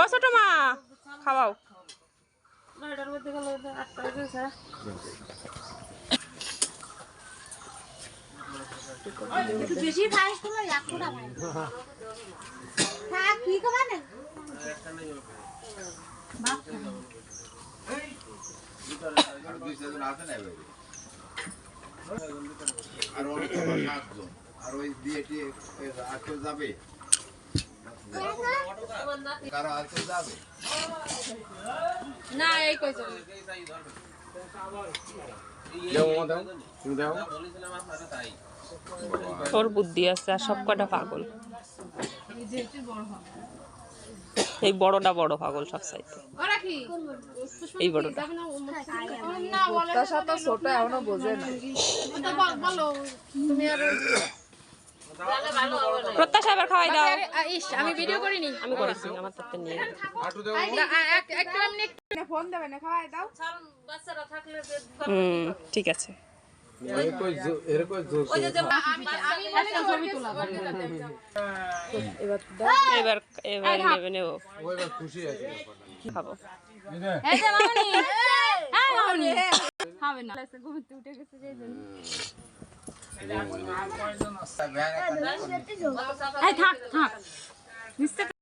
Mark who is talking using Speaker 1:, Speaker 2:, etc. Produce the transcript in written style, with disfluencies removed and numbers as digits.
Speaker 1: ও ছোট মা খাওয়াও।
Speaker 2: বেশি খাইস তো কি খাবে
Speaker 3: আর ওই দিয়ে আজকে যাবে কারো আজকে যাবে
Speaker 1: না এই কইছো ওর বুদ্ধি আছে আর সব কটা পাগল। এই বড়টা বড় পাগল সব চাইতে। এই বড়টা
Speaker 2: ছোট এখনো বোঝে না।
Speaker 1: প্রত্যাশা এবার খাওয়াই দাও। আমি ভিডিও করিনি, আমি করেছি আমার তাতে নিয়ে
Speaker 2: ফোন দেবে না খাওয়াই দাও।
Speaker 1: ঠিক আছে। এবার এবার নেবে নেব খাবো।
Speaker 2: থাক থাক